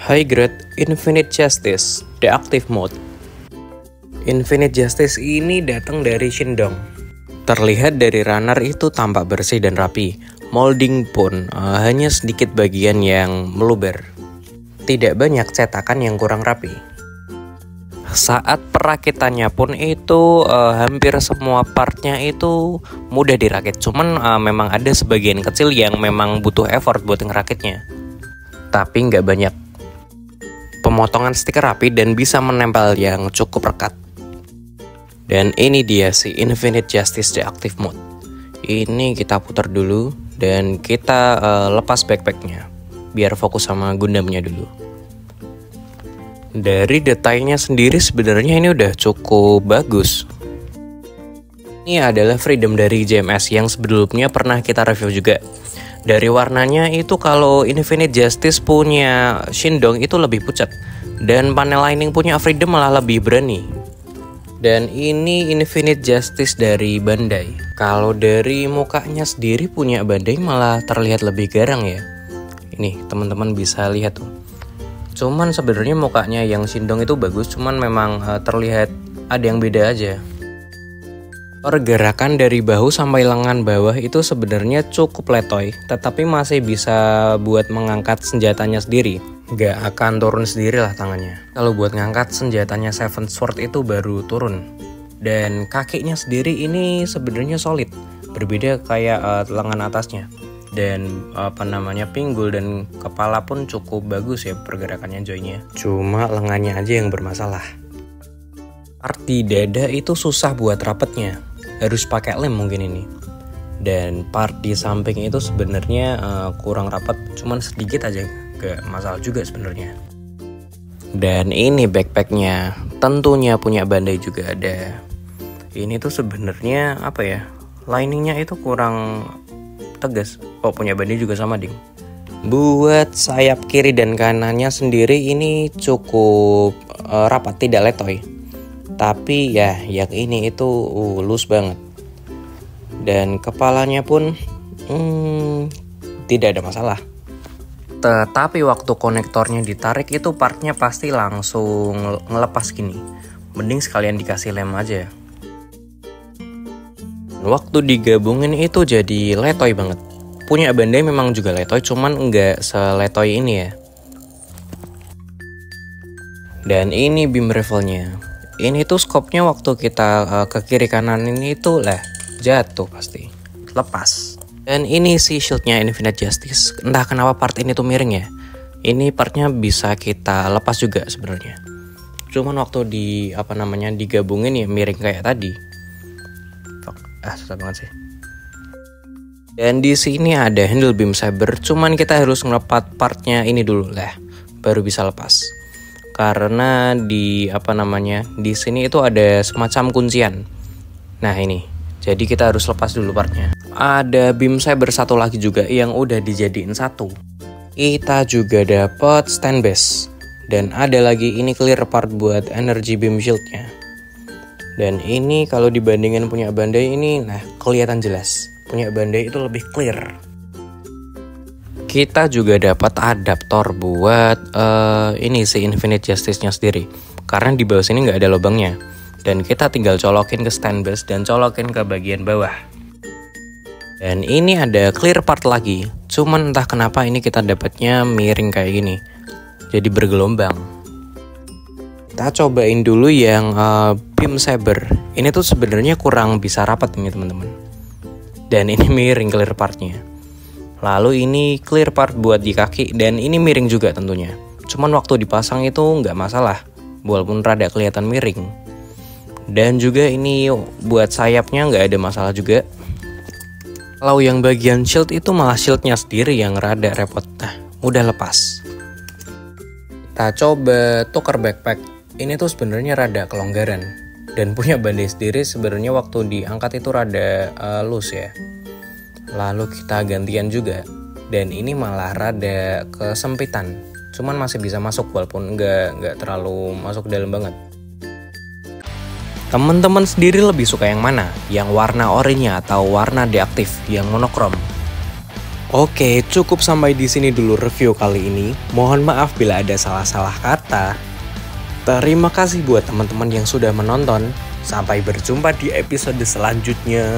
High Grade Infinite Justice Deactive Mode. Infinite Justice ini datang dari Shindong. Terlihat dari runner itu tampak bersih dan rapi. Molding pun hanya sedikit bagian yang meluber. Tidak banyak cetakan yang kurang rapi. Saat perakitannya pun itu hampir semua partnya itu mudah dirakit. Cuman memang ada sebagian kecil yang memang butuh effort buat ngerakitnya. Tapi nggak banyak. Pemotongan stiker rapi dan bisa menempel yang cukup rekat. Dan ini dia si Infinite Justice Deactive Mode. Ini kita putar dulu dan kita lepas backpacknya biar fokus sama Gundamnya dulu. Dari detailnya sendiri sebenarnya ini udah cukup bagus. Ini adalah Freedom dari JMS yang sebelumnya pernah kita review juga. Dari warnanya itu kalau Infinite Justice punya Shindong itu lebih pucat. Dan panel lining punya Freedom malah lebih berani. Dan ini Infinite Justice dari Bandai. Kalau dari mukanya sendiri punya Bandai malah terlihat lebih garang ya. Ini teman-teman bisa lihat tuh. Cuman sebenarnya mukanya yang Shindong itu bagus, cuman memang terlihat ada yang beda aja. Pergerakan dari bahu sampai lengan bawah itu sebenarnya cukup letoy, tetapi masih bisa buat mengangkat senjatanya sendiri. Gak akan turun sendiri lah tangannya. Kalau buat ngangkat senjatanya Seven Sword itu baru turun. Dan kakinya sendiri ini sebenarnya solid, berbeda kayak lengan atasnya. Dan pinggul dan kepala pun cukup bagus ya pergerakannya joynya. Cuma lengannya aja yang bermasalah. Part di dada itu susah buat rapetnya, harus pakai lem mungkin ini. Dan part di samping itu sebenarnya kurang rapat, cuman sedikit aja, gak masalah juga sebenarnya. Dan ini backpacknya, tentunya punya Bandai juga ada. Ini tuh sebenarnya liningnya itu kurang tegas. Oh, punya Bandai juga sama ding. Buat sayap kiri dan kanannya sendiri ini cukup rapat, tidak letoy. Tapi ya yang ini itu loose banget. Dan kepalanya pun tidak ada masalah. Tetapi waktu konektornya ditarik itu partnya pasti langsung ngelepas gini. Mending sekalian dikasih lem aja. Waktu digabungin itu jadi letoy banget. Punya Bandai memang juga letoy, cuman nggak seletoy ini ya. Dan ini beam rifle-nya. Ini tuh scope-nya waktu kita ke kiri kanan ini tuh jatuh pasti, lepas. Dan ini si shield-nya Infinite Justice. Entah kenapa part ini tuh miring ya. Ini partnya bisa kita lepas juga sebenarnya. Cuman waktu digabungin ya miring kayak tadi. Susah banget sih. Dan di sini ada handle beam saber, cuman kita harus ngelepat partnya ini dulu baru bisa lepas. Karena di sini itu ada semacam kuncian. Nah ini, jadi kita harus lepas dulu partnya. Ada beam saber satu lagi juga yang udah dijadiin satu. Kita juga dapat stand base. Dan ada lagi ini clear part buat energy beam shieldnya. Dan ini kalau dibandingin punya Bandai ini, kelihatan jelas. Punya Bandai itu lebih clear. Kita juga dapat adaptor buat ini si Infinite Justice-nya sendiri. Karena di bawah sini nggak ada lubangnya. Dan kita tinggal colokin ke stand base dan colokin ke bagian bawah. Dan ini ada clear part lagi. Cuman entah kenapa ini kita dapatnya miring kayak gini. Jadi bergelombang. Kita cobain dulu yang beam saber. Ini tuh sebenarnya kurang bisa rapat nih teman-teman. Dan ini miring clear partnya. Lalu ini clear part buat di kaki dan ini miring juga tentunya. Cuman waktu dipasang itu nggak masalah, walaupun rada kelihatan miring. Dan juga ini buat sayapnya nggak ada masalah juga. Kalau yang bagian shield itu malah shieldnya sendiri yang rada repot. Udah lepas. Kita coba tuker backpack. Ini tuh sebenarnya rada kelonggaran. Dan punya Bandai sendiri sebenarnya waktu diangkat itu rada loose ya. Lalu kita gantian juga. Dan ini malah rada kesempitan. Cuman masih bisa masuk walaupun nggak terlalu masuk dalam banget. Teman-teman sendiri lebih suka yang mana? Yang warna oranye atau warna deaktif yang monokrom? Oke, cukup sampai di sini dulu review kali ini. Mohon maaf bila ada salah-salah kata. Terima kasih buat teman-teman yang sudah menonton. Sampai berjumpa di episode selanjutnya.